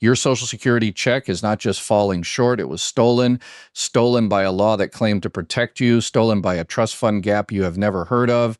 Your Social Security check is not just falling short, it was stolen by a law that claimed to protect you, stolen by a trust fund gap you have never heard of,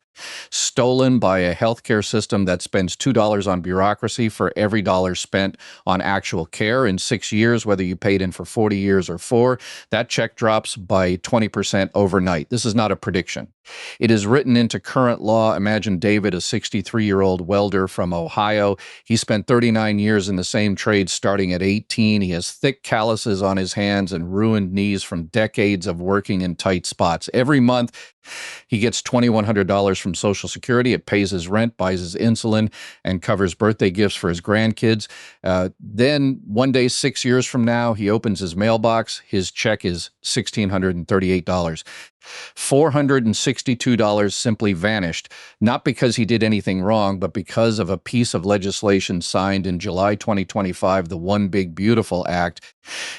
stolen by a healthcare system that spends $2 on bureaucracy for every dollar spent on actual care. In 6 years, whether you paid in for 40 years or 4, that check drops by 20% overnight. This is not a prediction. It is written into current law. Imagine David, a 63-year-old welder from Ohio. He spent 39 years in the same trade starting at 18. He has thick calluses on his hands and ruined knees from decades of working in tight spots. Every month, he gets $2,100 from Social Security. It pays his rent, buys his insulin, and covers birthday gifts for his grandkids. Then one day, 6 years from now, he opens his mailbox. His check is $1,638. $462 simply vanished, not because he did anything wrong, but because of a piece of legislation signed in July 2025, the One Big Beautiful Act.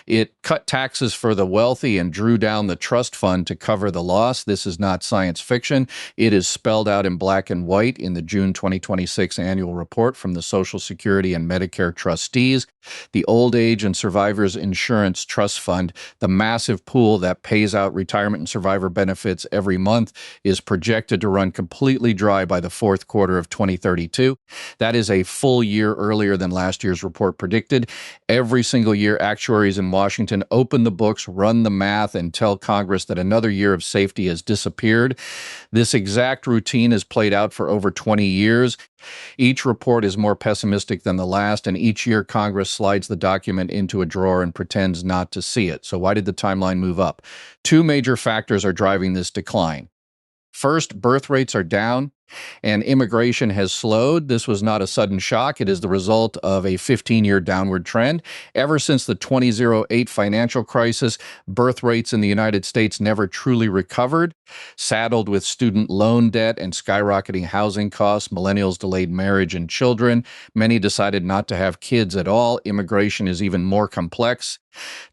It cut taxes for the wealthy and drew down the trust fund to cover the loss. This is not science fiction. It is spelled out in black and white in the June 2026 annual report from the Social Security and Medicare Trustees. The Old Age and Survivors Insurance Trust Fund, the massive pool that pays out retirement and survivor benefits every month, is projected to run completely dry by the fourth quarter of 2032. That is a full year earlier than last year's report predicted. Every single year, actuaries in Washington open the books, run the math, and tell Congress that another year of safety has disappeared. This exact routine is played out for over 20 years. Each report is more pessimistic than the last, and each year Congress slides the document into a drawer and pretends not to see it. So why did the timeline move up? Two major factors are driving this decline. First, birth rates are down and immigration has slowed. This was not a sudden shock. It is the result of a 15-year downward trend. Ever since the 2008 financial crisis, birth rates in the United States never truly recovered. Saddled with student loan debt and skyrocketing housing costs, millennials delayed marriage and children. Many decided not to have kids at all. Immigration is even more complex.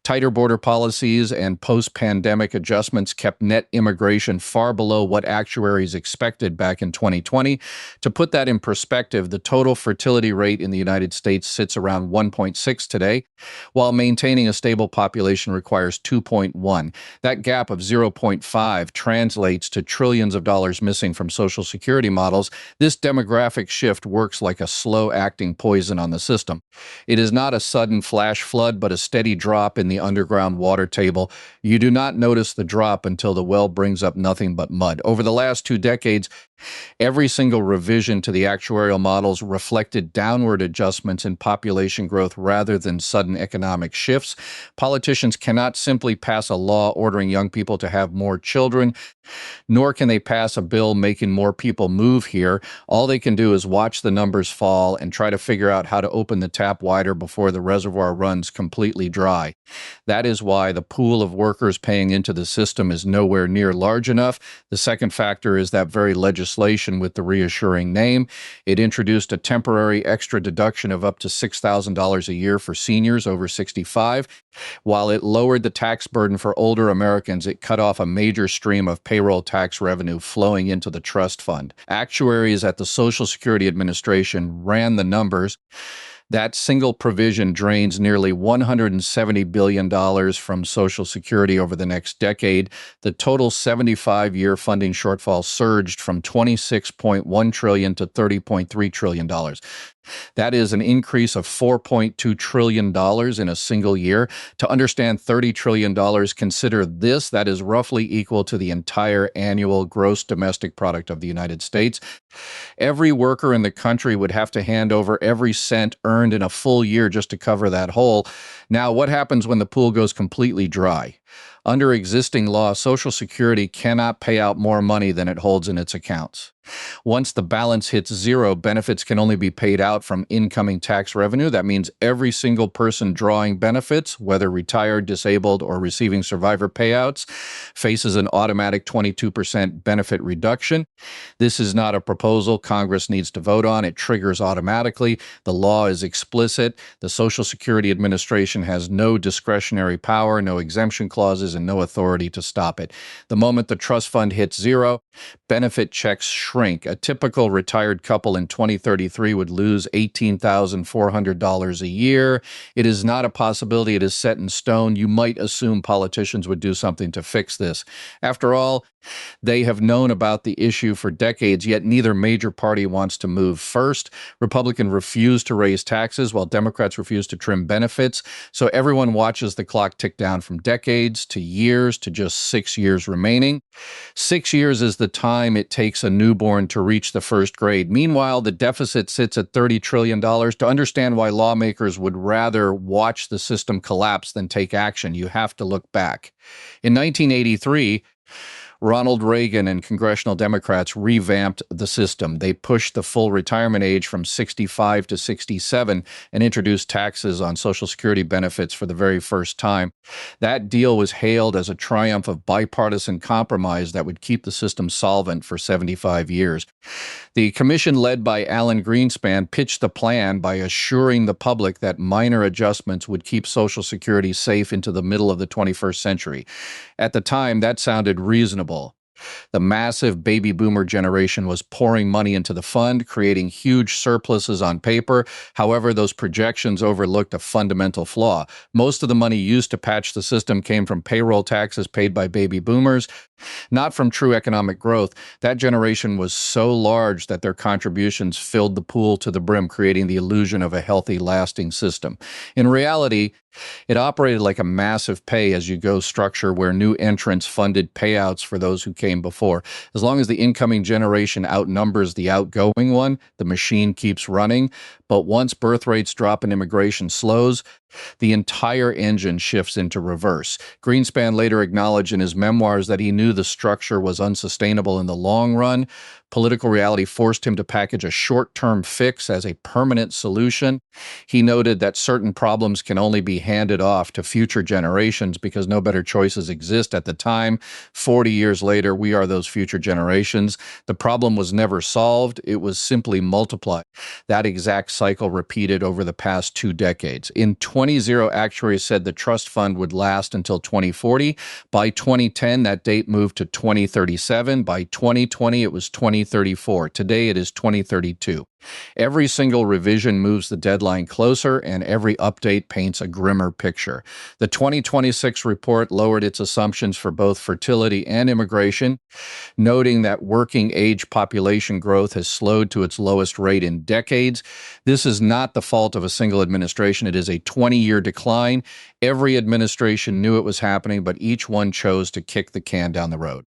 Tighter border policies and post-pandemic adjustments kept net immigration far below what actuaries expected back in 2020. To put that in perspective, the total fertility rate in the United States sits around 1.6 today, while maintaining a stable population requires 2.1. That gap of 0.5 translates to trillions of dollars missing from Social Security models. This demographic shift works like a slow-acting poison on the system. It is not a sudden flash flood, but a steady drop in the underground water table. You do not notice the drop until the well brings up nothing but mud. Over the last 2 decades, every single revision to the actuarial models reflected downward adjustments in population growth rather than sudden economic shifts. Politicians cannot simply pass a law ordering young people to have more children, nor can they pass a bill making more people move here. All they can do is watch the numbers fall and try to figure out how to open the tap wider before the reservoir runs completely dry. That is why the pool of workers paying into the system is nowhere near large enough. The second factor is that very legislation with the reassuring name. It introduced a temporary extra deduction of up to $6,000 a year for seniors over 65. While it lowered the tax burden for older Americans, it cut off a major stream of payroll tax revenue flowing into the trust fund. Actuaries at the Social Security Administration ran the numbers. That single provision drains nearly $170 billion from Social Security over the next decade. The total 75-year funding shortfall surged from $26.1 trillion to $30.3 trillion. That is an increase of $4.2 trillion in a single year. To understand $30 trillion, consider this. That is roughly equal to the entire annual gross domestic product of the United States. Every worker in the country would have to hand over every cent earned in a full year just to cover that hole. Now, what happens when the pool goes completely dry? Under existing law, Social Security cannot pay out more money than it holds in its accounts. Once the balance hits zero, benefits can only be paid out from incoming tax revenue. That means every single person drawing benefits, whether retired, disabled, or receiving survivor payouts, faces an automatic 22% benefit reduction. This is not a proposal Congress needs to vote on. It triggers automatically. The law is explicit. The Social Security Administration has no discretionary power, no exemption clauses, taxes and no authority to stop it. The moment the trust fund hits zero, benefit checks shrink. A typical retired couple in 2033 would lose $18,400 a year. It is not a possibility. It is set in stone. You might assume politicians would do something to fix this. After all, they have known about the issue for decades, yet neither major party wants to move first. Republicans refuse to raise taxes, while Democrats refuse to trim benefits. So everyone watches the clock tick down from decades to years to just 6 years remaining. 6 years is the time it takes a newborn to reach the first grade. Meanwhile, the deficit sits at $30 trillion. To understand why lawmakers would rather watch the system collapse than take action, you have to look back. In 1983, Ronald Reagan and congressional Democrats revamped the system. They pushed the full retirement age from 65 to 67 and introduced taxes on Social Security benefits for the very first time. That deal was hailed as a triumph of bipartisan compromise that would keep the system solvent for 75 years. The commission led by Alan Greenspan pitched the plan by assuring the public that minor adjustments would keep Social Security safe into the middle of the 21st century. At the time, that sounded reasonable. The massive baby boomer generation was pouring money into the fund, creating huge surpluses on paper. However, those projections overlooked a fundamental flaw. Most of the money used to patch the system came from payroll taxes paid by baby boomers, not from true economic growth. That generation was so large that their contributions filled the pool to the brim, creating the illusion of a healthy, lasting system. In reality, it operated like a massive pay-as-you-go structure where new entrants funded payouts for those who came before. As long as the incoming generation outnumbers the outgoing one, the machine keeps running. But once birth rates drop and immigration slows, the entire engine shifts into reverse. Greenspan later acknowledged in his memoirs that he knew the structure was unsustainable in the long run. Political reality forced him to package a short-term fix as a permanent solution. He noted that certain problems can only be handed off to future generations because no better choices exist at the time. 40 years later, we are those future generations. The problem was never solved. It was simply multiplied. That exact cycle repeated over the past 2 decades. In 2010, actuaries said the trust fund would last until 2040. By 2010, that date moved to 2037. By 2020, it was 2034. Today, it is 2032. Every single revision moves the deadline closer, and every update paints a grimmer picture. The 2026 report lowered its assumptions for both fertility and immigration, noting that working age population growth has slowed to its lowest rate in decades. This is not the fault of a single administration. It is a 20-year decline. Every administration knew it was happening, but each one chose to kick the can down the road.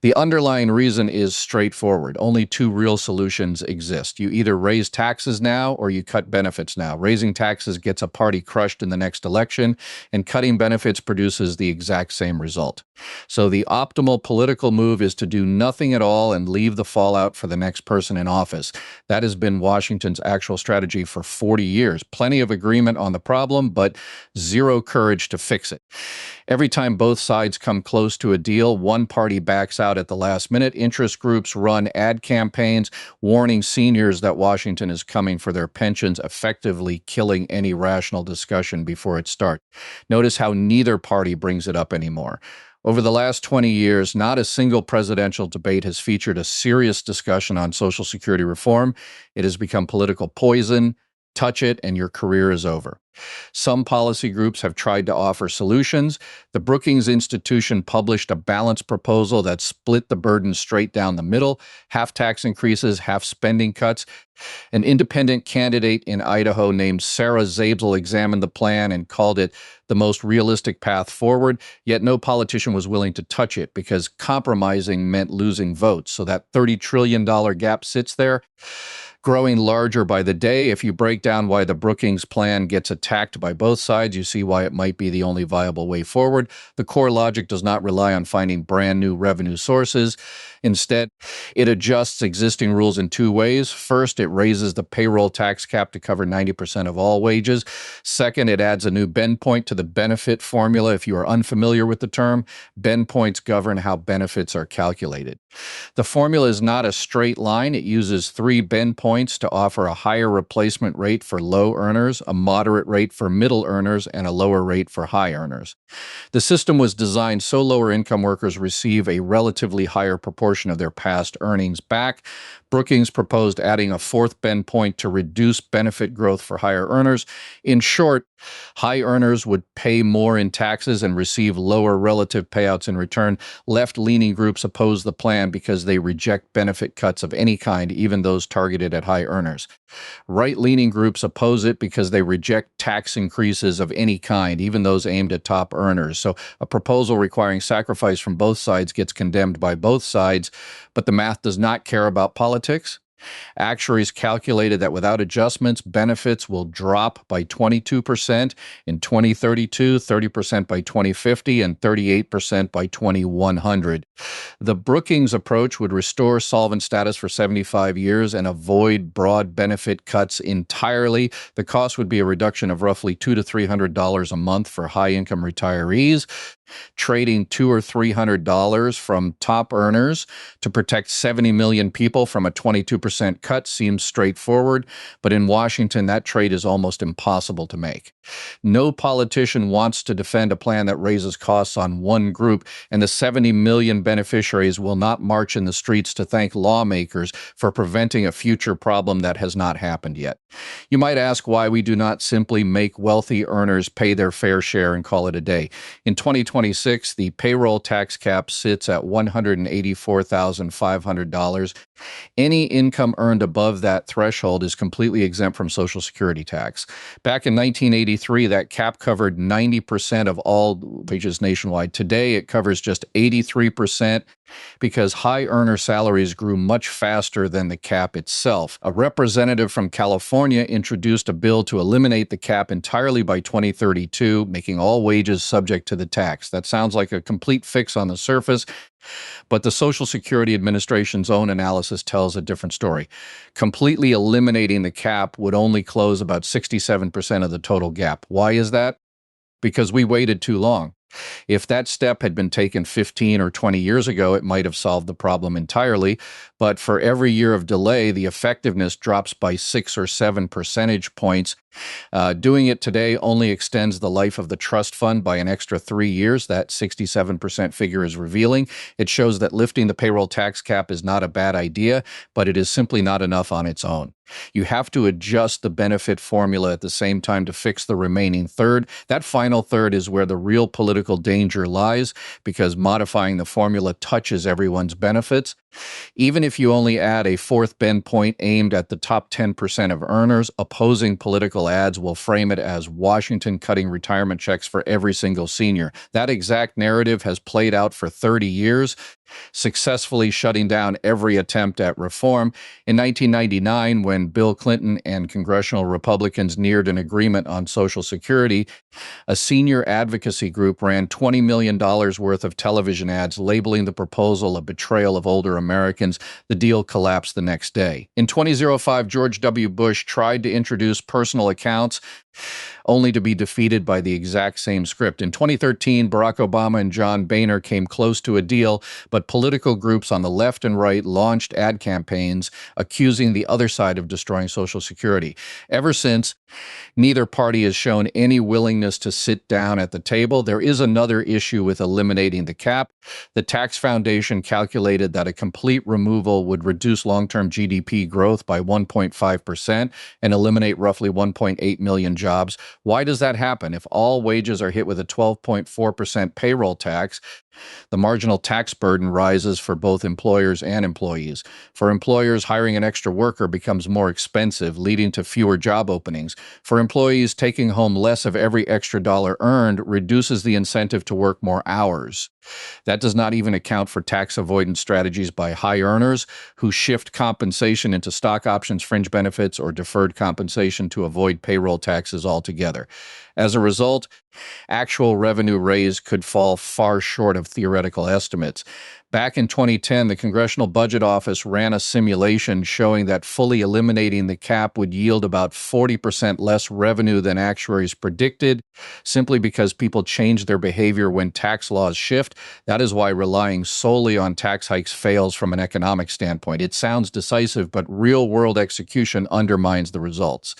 The underlying reason is straightforward. Only 2 real solutions exist. You either raise taxes now or you cut benefits now. Raising taxes gets a party crushed in the next election, and cutting benefits produces the exact same result. So the optimal political move is to do nothing at all and leave the fallout for the next person in office. That has been Washington's actual strategy for 40 years. Plenty of agreement on the problem, but zero courage to fix it. Every time both sides come close to a deal, one party backs out at the last minute. Interest groups run ad campaigns warning seniors that Washington is coming for their pensions, effectively killing any rational discussion before it starts. Notice how neither party brings it up anymore. Over the last 20 years, not a single presidential debate has featured a serious discussion on Social Security reform. It has become political poison. Touch it, and your career is over. Some policy groups have tried to offer solutions. The Brookings Institution published a balanced proposal that split the burden straight down the middle, half tax increases, half spending cuts. An independent candidate in Idaho named Sarah Zabel examined the plan and called it the most realistic path forward, yet no politician was willing to touch it because compromising meant losing votes. So that $30 trillion gap sits there, growing larger by the day. If you break down why the Brookings plan gets attacked by both sides, you see why it might be the only viable way forward. The core logic does not rely on finding brand new revenue sources. Instead, it adjusts existing rules in 2 ways. First, it raises the payroll tax cap to cover 90% of all wages. Second, it adds a new bend point to the benefit formula. If you are unfamiliar with the term, bend points govern how benefits are calculated. The formula is not a straight line. It uses 3 bend points points to offer a higher replacement rate for low earners, a moderate rate for middle earners, and a lower rate for high earners. The system was designed so lower income workers receive a relatively higher proportion of their past earnings back. Brookings proposed adding a fourth bend point to reduce benefit growth for higher earners. In short, high earners would pay more in taxes and receive lower relative payouts in return. Left-leaning groups oppose the plan because they reject benefit cuts of any kind, even those targeted at high earners. Right-leaning groups oppose it because they reject tax increases of any kind, even those aimed at top earners. So a proposal requiring sacrifice from both sides gets condemned by both sides, but the math does not care about politics. Actuaries calculated that without adjustments, benefits will drop by 22% in 2032, 30% by 2050, and 38% by 2100. The Brookings approach would restore solvent status for 75 years and avoid broad benefit cuts entirely. The cost would be a reduction of roughly $200 to $300 a month for high-income retirees. Trading $200 or $300 from top earners to protect 70 million people from a 22% cut seems straightforward, but in Washington, that trade is almost impossible to make. No politician wants to defend a plan that raises costs on one group, and the 70 million beneficiaries will not march in the streets to thank lawmakers for preventing a future problem that has not happened yet. You might ask why we do not simply make wealthy earners pay their fair share and call it a day. In 2026, the payroll tax cap sits at $184,500. Any income earned above that threshold is completely exempt from Social Security tax. Back in 1983, that cap covered 90% of all wages nationwide. Today, it covers just 83% because high earner salaries grew much faster than the cap itself. A representative from California introduced a bill to eliminate the cap entirely by 2032, making all wages subject to the tax. That sounds like a complete fix on the surface, but the Social Security Administration's own analysis tells a different story. Completely eliminating the cap would only close about 67% of the total gap. Why is that? Because we waited too long. If that step had been taken 15 or 20 years ago, it might have solved the problem entirely. But for every year of delay, the effectiveness drops by 6 or 7 percentage points. Doing it today only extends the life of the trust fund by an extra 3 years. That 67% figure is revealing. It shows that lifting the payroll tax cap is not a bad idea, but it is simply not enough on its own. You have to adjust the benefit formula at the same time to fix the remaining third. That final third is where the real political danger lies, because modifying the formula touches everyone's benefits. Even if you only add a fourth bend point aimed at the top 10% of earners, opposing political ads will frame it as Washington cutting retirement checks for every single senior. That exact narrative has played out for 30 years, successfully shutting down every attempt at reform. In 1999, when Bill Clinton and congressional Republicans neared an agreement on Social Security, a senior advocacy group ran $20 million worth of television ads labeling the proposal a betrayal of older Americans. The deal collapsed the next day. In 2005, George W. Bush tried to introduce personal accounts, only to be defeated by the exact same script. In 2013, Barack Obama and John Boehner came close to a deal, but political groups on the left and right launched ad campaigns accusing the other side of destroying Social Security. Ever since, neither party has shown any willingness to sit down at the table. There is another issue with eliminating the cap. The Tax Foundation calculated that a complete removal would reduce long-term GDP growth by 1.5% and eliminate roughly 1.8 million jobs. Why does that happen? If all wages are hit with a 12.4% payroll tax, the marginal tax burden rises for both employers and employees. For employers, hiring an extra worker becomes more expensive, leading to fewer job openings. For employees, taking home less of every extra dollar earned reduces the incentive to work more hours. That does not even account for tax avoidance strategies by high earners who shift compensation into stock options, fringe benefits, or deferred compensation to avoid payroll taxes altogether. As a result, actual revenue raised could fall far short of theoretical estimates. Back in 2010, the Congressional Budget Office ran a simulation showing that fully eliminating the cap would yield about 40% less revenue than actuaries predicted, simply because people change their behavior when tax laws shift. That is why relying solely on tax hikes fails from an economic standpoint. It sounds decisive, but real-world execution undermines the results.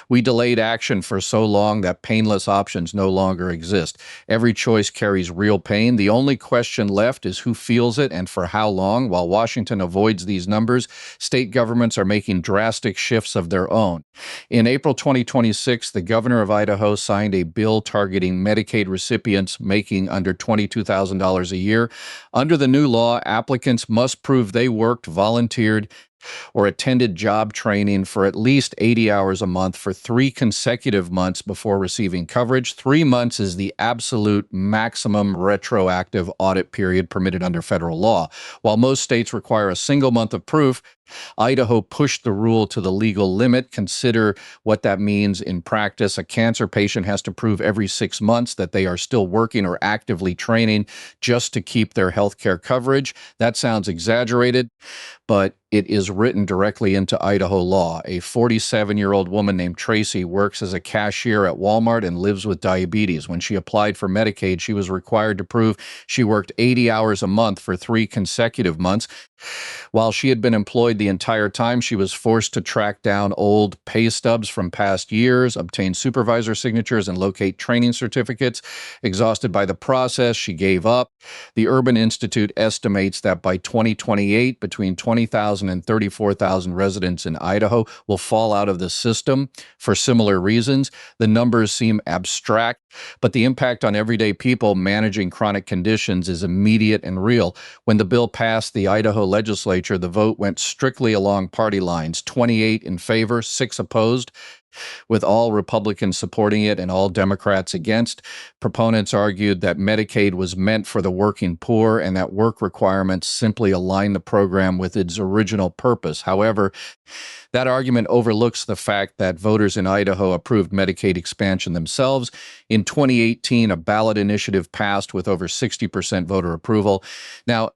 We delayed action for so long that painless options no longer exist. Every choice carries real pain. The only question left is who feels it and for how long. While Washington avoids these numbers, state governments are making drastic shifts of their own. In April 2026, the governor of Idaho signed a bill targeting Medicaid recipients making under $22,000 a year. Under the new law, applicants must prove they worked, volunteered, or attended job training for at least 80 hours a month for 3 consecutive months before receiving coverage. 3 months is the absolute maximum retroactive audit period permitted under federal law. While most states require a single month of proof, Idaho pushed the rule to the legal limit. Consider what that means in practice. A cancer patient has to prove every 6 months that they are still working or actively training just to keep their health care coverage. That sounds exaggerated, but it is written directly into Idaho law. A 47-year-old woman named Tracy works as a cashier at Walmart and lives with diabetes. When she applied for Medicaid, she was required to prove she worked 80 hours a month for 3 consecutive months. While she had been employed the entire time, she was forced to track down old pay stubs from past years, obtain supervisor signatures, and locate training certificates. Exhausted by the process, she gave up. The Urban Institute estimates that by 2028, between 20,000 and 34,000 residents in Idaho will fall out of the system for similar reasons. The numbers seem abstract, but the impact on everyday people managing chronic conditions is immediate and real. When the bill passed the Idaho legislature, the vote went strictly along party lines, 28 in favor, 6 opposed, with all Republicans supporting it and all Democrats against. Proponents argued that Medicaid was meant for the working poor and that work requirements simply align the program with its original purpose. However, that argument overlooks the fact that voters in Idaho approved Medicaid expansion themselves. In 2018, a ballot initiative passed with over 60% voter approval. Now,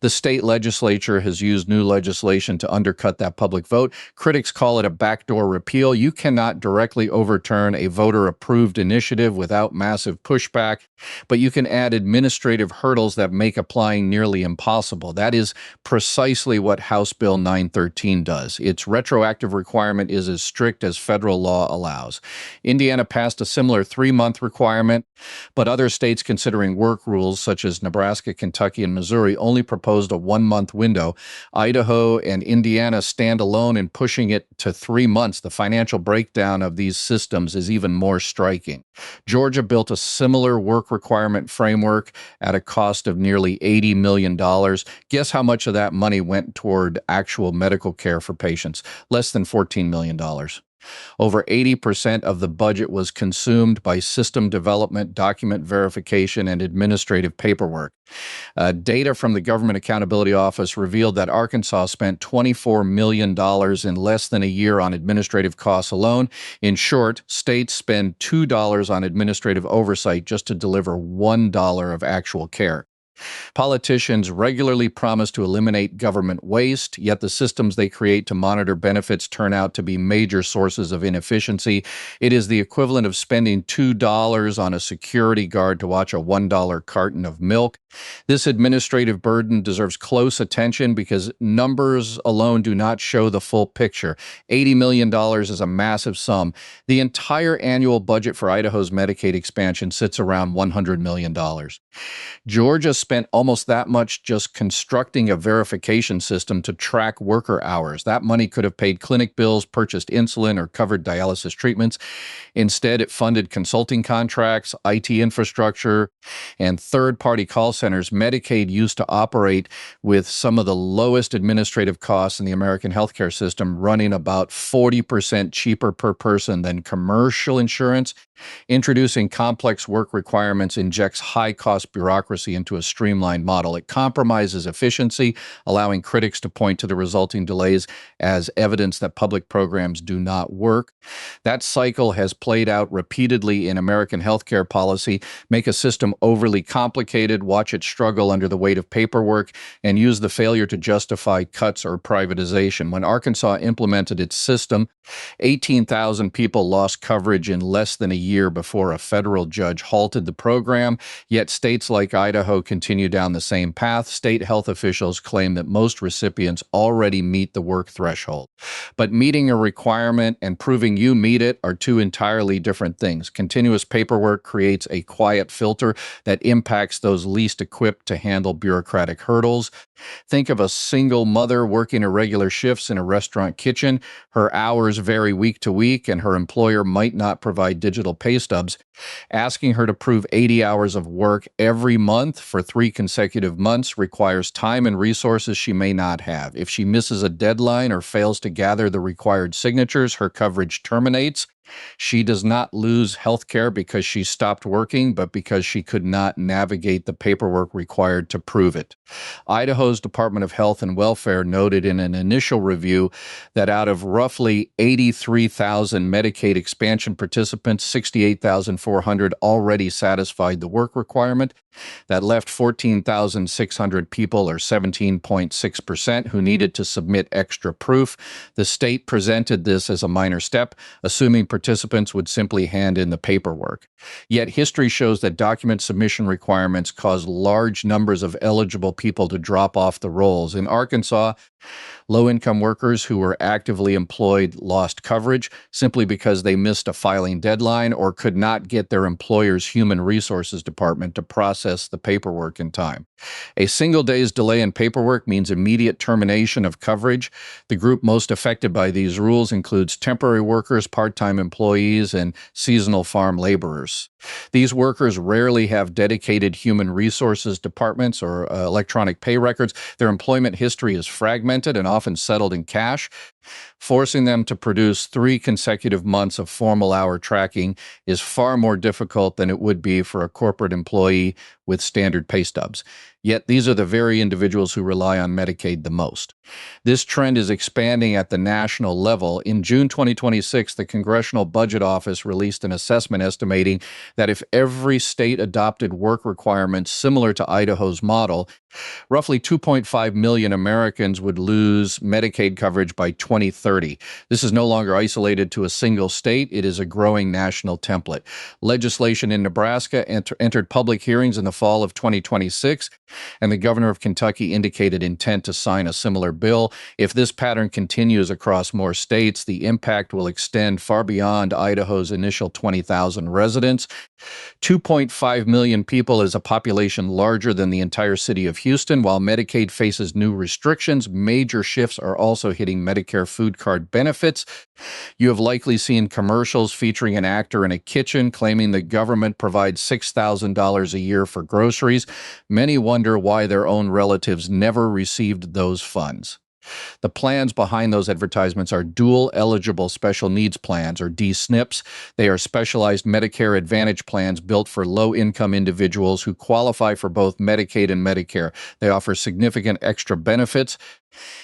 the state legislature has used new legislation to undercut that public vote. Critics call it a backdoor repeal. You cannot directly overturn a voter-approved initiative without massive pushback, but you can add administrative hurdles that make applying nearly impossible. That is precisely what House Bill 913 does. Its retroactive requirement is as strict as federal law allows. Indiana passed a similar 3-month requirement, but other states considering work rules, such as Nebraska, Kentucky, and Missouri, only proposed a 1-month window. Idaho and Indiana stand alone in pushing it to 3 months. The financial breakdown of these systems is even more striking. Georgia built a similar work requirement framework at a cost of nearly $80 million. Guess how much of that money went toward actual medical care for patients? Less than $14 million. Over 80% of the budget was consumed by system development, document verification, and administrative paperwork. Data from the Government Accountability Office revealed that Arkansas spent $24 million in less than a year on administrative costs alone. In short, states spend $2 on administrative oversight just to deliver $1 of actual care. Politicians regularly promise to eliminate government waste, yet the systems they create to monitor benefits turn out to be major sources of inefficiency. It is the equivalent of spending $2 on a security guard to watch a $1 carton of milk. This administrative burden deserves close attention because numbers alone do not show the full picture. $80 million is a massive sum. The entire annual budget for Idaho's Medicaid expansion sits around $100 million. Georgia spent almost that much just constructing a verification system to track worker hours. That money could have paid clinic bills, purchased insulin, or covered dialysis treatments. Instead, it funded consulting contracts, IT infrastructure, and third-party call centers. Medicaid used to operate with some of the lowest administrative costs in the American healthcare system, running about 40% cheaper per person than commercial insurance. Introducing complex work requirements injects high-cost bureaucracy into a streamlined model. It compromises efficiency, allowing critics to point to the resulting delays as evidence that public programs do not work. That cycle has played out repeatedly in American healthcare policy. Make a system overly complicated, watch it struggle under the weight of paperwork, and use the failure to justify cuts or privatization. When Arkansas implemented its system, 18,000 people lost coverage in less than a year before a federal judge halted the program, yet states like Idaho continue down the same path. State health officials claim that most recipients already meet the work threshold. But meeting a requirement and proving you meet it are two entirely different things. Continuous paperwork creates a quiet filter that impacts those least equipped to handle bureaucratic hurdles. Think of a single mother working irregular shifts in a restaurant kitchen. Her hours vary week to week, and her employer might not provide digital pay stubs. Asking her to prove 80 hours of work every month for 3 consecutive months requires time and resources she may not have. If she misses a deadline or fails to gather the required signatures, her coverage terminates. She does not lose health care because she stopped working, but because she could not navigate the paperwork required to prove it. Idaho's Department of Health and Welfare noted in an initial review that out of roughly 83,000 Medicaid expansion participants, 68,400 already satisfied the work requirement. That left 14,600 people, or 17.6%, who needed to submit extra proof. The state presented this as a minor step, assuming participants would simply hand in the paperwork. Yet history shows that document submission requirements cause large numbers of eligible people to drop off the rolls. In Arkansas, low-income workers who were actively employed lost coverage simply because they missed a filing deadline or could not get their employer's human resources department to process the paperwork in time. A single day's delay in paperwork means immediate termination of coverage. The group most affected by these rules includes temporary workers, part-time employees, and seasonal farm laborers. These workers rarely have dedicated human resources departments or electronic pay records. Their employment history is fragmented and often settled in cash. Forcing them to produce 3 consecutive months of formal hour tracking is far more difficult than it would be for a corporate employee with standard pay stubs. Yet these are the very individuals who rely on Medicaid the most. This trend is expanding at the national level. In June 2026, the Congressional Budget Office released an assessment estimating that if every state adopted work requirements similar to Idaho's model, roughly 2.5 million Americans would lose Medicaid coverage by 2030. This is no longer isolated to a single state. It is a growing national template. Legislation in Nebraska entered public hearings in the fall of 2026, and the governor of Kentucky indicated intent to sign a similar bill. If this pattern continues across more states, the impact will extend far beyond Idaho's initial 20,000 residents. 2.5 million people is a population larger than the entire city of Houston. While Medicaid faces new restrictions, major shifts are also hitting Medicare food card benefits. You have likely seen commercials featuring an actor in a kitchen claiming the government provides $6,000 a year for groceries. Many wonder why their own relatives never received those funds. The plans behind those advertisements are dual eligible special needs plans, or DSNPs. They are specialized Medicare Advantage plans built for low-income individuals who qualify for both Medicaid and Medicare. They offer significant extra benefits,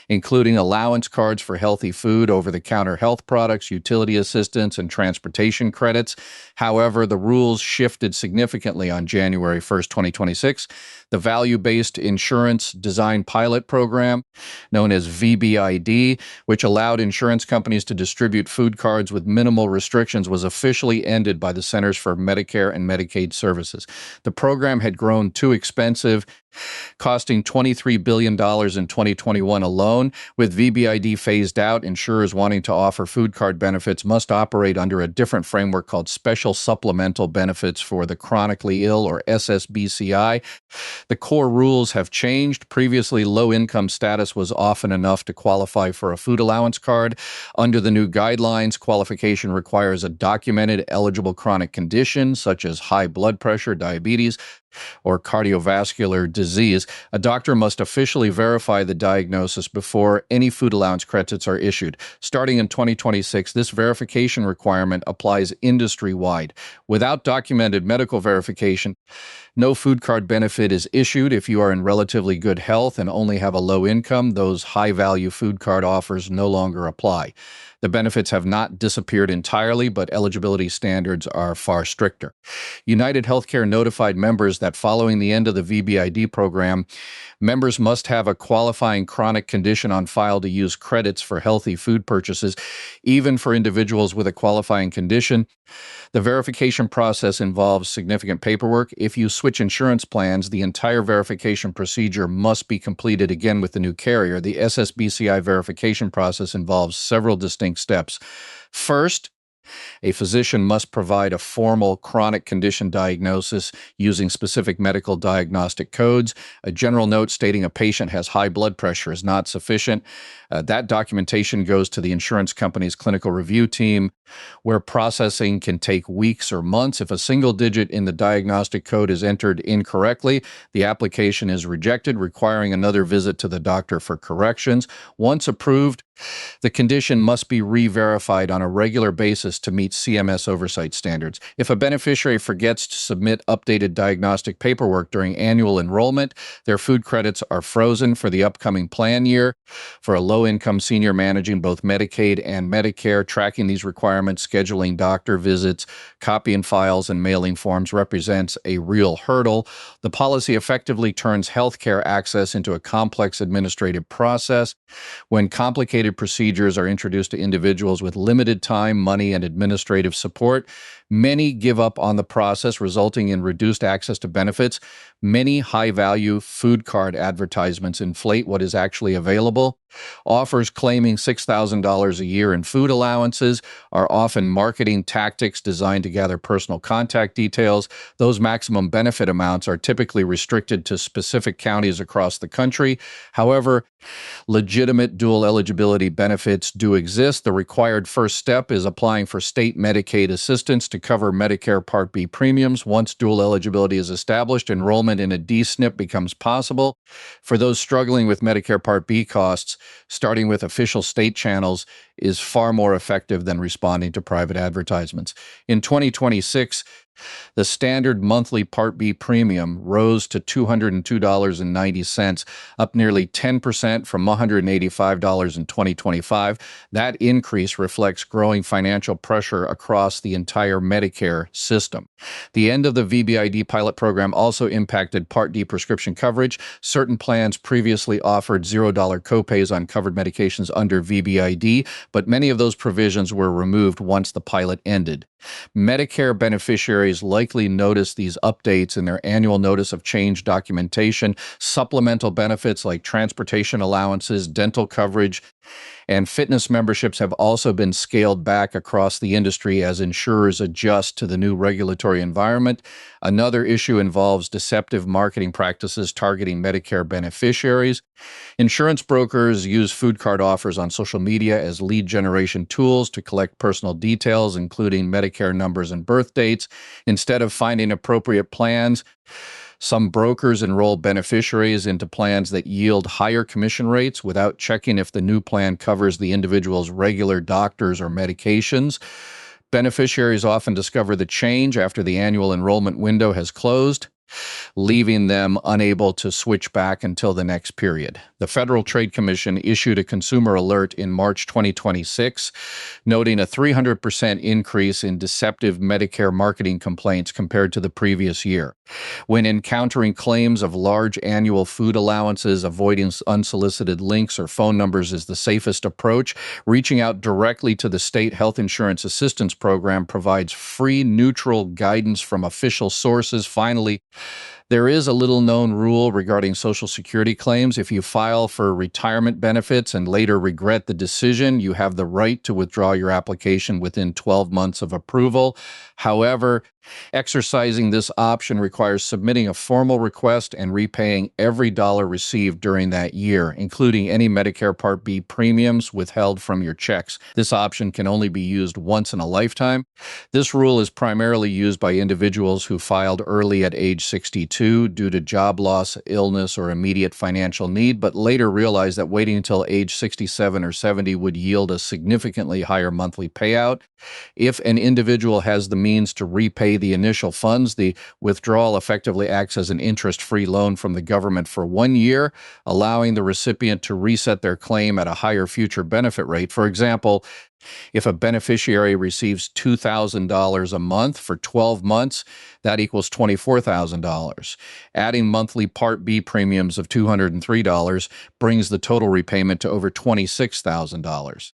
including allowance cards for healthy food, over-the-counter health products, utility assistance, and transportation credits. However, the rules shifted significantly on January 1st, 2026. The Value-Based Insurance Design Pilot Program, known as VBID, which allowed insurance companies to distribute food cards with minimal restrictions, was officially ended by the Centers for Medicare and Medicaid Services. The program had grown too expensive, costing $23 billion in 2021 alone. With VBID phased out, insurers wanting to offer food card benefits must operate under a different framework called Special Supplemental Benefits for the Chronically Ill, or SSBCI. The core rules have changed. Previously, low-income status was often enough to qualify for a food allowance card. Under the new guidelines, qualification requires a documented eligible chronic condition, such as high blood pressure, diabetes, or cardiovascular disease, a doctor must officially verify the diagnosis before any food allowance credits are issued. Starting in 2026, this verification requirement applies industry-wide. Without documented medical verification, no food card benefit is issued. If you are in relatively good health and only have a low income, those high-value food card offers no longer apply. The benefits have not disappeared entirely, but eligibility standards are far stricter. United Healthcare notified members that following the end of the VBID program, members must have a qualifying chronic condition on file to use credits for healthy food purchases, even for individuals with a qualifying condition. The verification process involves significant paperwork. If you switch insurance plans, the entire verification procedure must be completed again with the new carrier. The SSBCI verification process involves several distinct steps. First, a physician must provide a formal chronic condition diagnosis using specific medical diagnostic codes. A general note stating a patient has high blood pressure is not sufficient. That documentation goes to the insurance company's clinical review team, where processing can take weeks or months. If a single digit in the diagnostic code is entered incorrectly, the application is rejected, requiring another visit to the doctor for corrections. Once approved, the condition must be re-verified on a regular basis to meet CMS oversight standards. If a beneficiary forgets to submit updated diagnostic paperwork during annual enrollment, their food credits are frozen for the upcoming plan year. For a low-income senior managing both Medicaid and Medicare, tracking these requirements, scheduling doctor visits, copying files, and mailing forms represents a real hurdle. The policy effectively turns healthcare access into a complex administrative process. When complicated procedures are introduced to individuals with limited time, money, and administrative support, many give up on the process, resulting in reduced access to benefits. Many high-value food card advertisements inflate what is actually available. Offers claiming $6,000 a year in food allowances are often marketing tactics designed to gather personal contact details. Those maximum benefit amounts are typically restricted to specific counties across the country. However, legitimate dual eligibility benefits do exist. The required first step is applying for state Medicaid assistance to cover Medicare Part B premiums. Once dual eligibility is established, enrollment in a D-SNP becomes possible. For those struggling with Medicare Part B costs, starting with official state channels is far more effective than responding to private advertisements. In 2026, the standard monthly Part B premium rose to $202.90, up nearly 10% from $185 in 2025. That increase reflects growing financial pressure across the entire Medicare system. The end of the VBID pilot program also impacted Part D prescription coverage. Certain plans previously offered $0 copays on covered medications under VBID, but many of those provisions were removed once the pilot ended. Medicare beneficiaries likely notice these updates in their annual notice of change documentation. Supplemental benefits like transportation allowances, dental coverage, and fitness memberships have also been scaled back across the industry as insurers adjust to the new regulatory environment. Another issue involves deceptive marketing practices targeting Medicare beneficiaries. Insurance brokers use food card offers on social media as lead generation tools to collect personal details, including Medicare numbers and birth dates. Instead of finding appropriate plans, some brokers enroll beneficiaries into plans that yield higher commission rates without checking if the new plan covers the individual's regular doctors or medications. Beneficiaries often discover the change after the annual enrollment window has closed, leaving them unable to switch back until the next period. The Federal Trade Commission issued a consumer alert in March 2026, noting a 300% increase in deceptive Medicare marketing complaints compared to the previous year. When encountering claims of large annual food allowances, avoiding unsolicited links or phone numbers is the safest approach. Reaching out directly to the State Health Insurance Assistance Program provides free, neutral guidance from official sources. Finally, there is a little-known rule regarding Social Security claims. If you file for retirement benefits and later regret the decision, you have the right to withdraw your application within 12 months of approval. However, exercising this option requires submitting a formal request and repaying every dollar received during that year, including any Medicare Part B premiums withheld from your checks. This option can only be used once in a lifetime. This rule is primarily used by individuals who filed early at age 62. 62 due to job loss, illness, or immediate financial need, but later realized that waiting until age 67 or 70 would yield a significantly higher monthly payout. If an individual has the means to repay the initial funds, the withdrawal effectively acts as an interest-free loan from the government for 1 year, allowing the recipient to reset their claim at a higher future benefit rate. For example, if a beneficiary receives $2,000 a month for 12 months, that equals $24,000. Adding monthly Part B premiums of $203 brings the total repayment to over $26,000.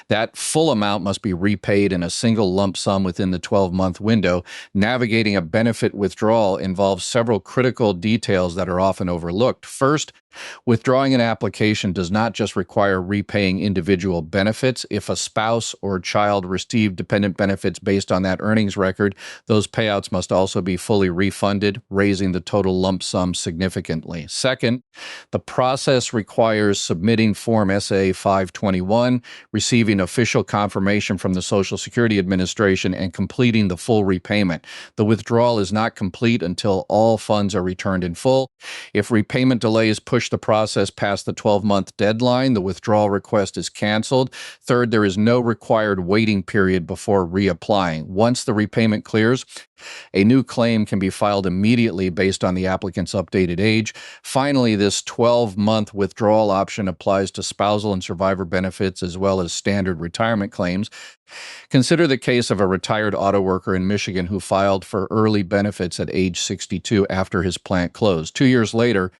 That full amount must be repaid in a single lump sum within the 12-month window. Navigating a benefit withdrawal involves several critical details that are often overlooked. First, withdrawing an application does not just require repaying individual benefits. If a spouse or child received dependent benefits based on that earnings record, those payouts must also be fully refunded, raising the total lump sum significantly. Second, the process requires submitting Form SA 521, receiving official confirmation from the Social Security Administration, and completing the full repayment. The withdrawal is not complete until all funds are returned in full. If repayment delays push the process past the 12-month deadline, the withdrawal request is canceled. Third, there is no required waiting period before reapplying. Once the repayment clears, a new claim can be filed immediately based on the applicant's updated age. Finally, this 12-month withdrawal option applies to spousal and survivor benefits as well as standard retirement claims. Consider the case of a retired auto worker in Michigan who filed for early benefits at age 62 after his plant closed. 2 years later,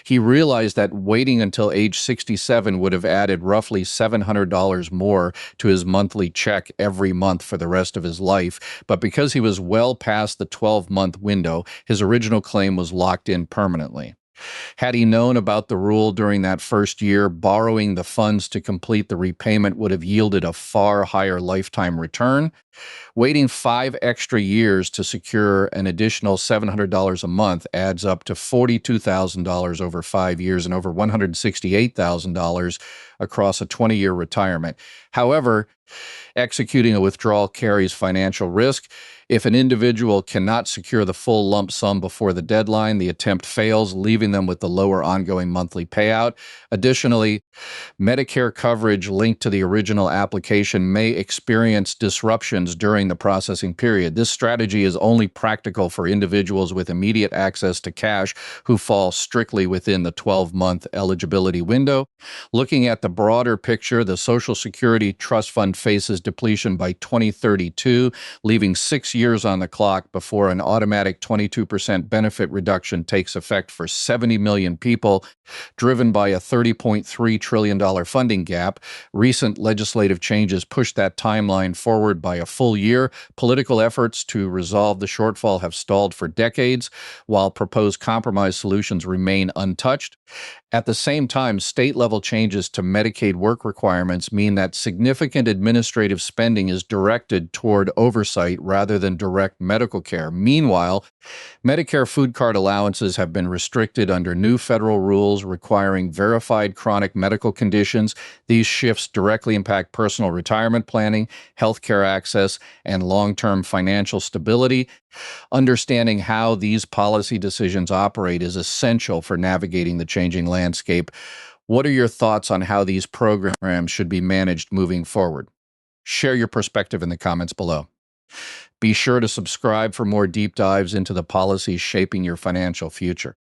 he realized that waiting until age 67 would have added roughly $700 more to his monthly check every month for the rest of his life. But because he was well past the 12-month window, his original claim was locked in permanently. Had he known about the rule during that first year, borrowing the funds to complete the repayment would have yielded a far higher lifetime return. Waiting 5 extra years to secure an additional $700 a month adds up to $42,000 over 5 years and over $168,000 across a 20-year retirement. However, executing a withdrawal carries financial risk. If an individual cannot secure the full lump sum before the deadline, the attempt fails, leaving them with the lower ongoing monthly payout. Additionally, Medicare coverage linked to the original application may experience disruptions during the processing period. This strategy is only practical for individuals with immediate access to cash who fall strictly within the 12-month eligibility window. Looking at the broader picture, the Social Security Trust Fund faces depletion by 2032, leaving 6 years on the clock before an automatic 22% benefit reduction takes effect for 70 million people, driven by a $30.3 trillion funding gap. Recent legislative changes pushed that timeline forward by a full year. Political efforts to resolve the shortfall have stalled for decades, while proposed compromise solutions remain untouched. At the same time, state-level changes to Medicaid work requirements mean that significant administrative spending is directed toward oversight rather than direct medical care. Meanwhile, Medicare food card allowances have been restricted under new federal rules requiring verified chronic medical conditions. These shifts directly impact personal retirement planning, healthcare access, and long-term financial stability. Understanding how these policy decisions operate is essential for navigating the changing landscape. What are your thoughts on how these programs should be managed moving forward? Share your perspective in the comments below. Be sure to subscribe for more deep dives into the policies shaping your financial future.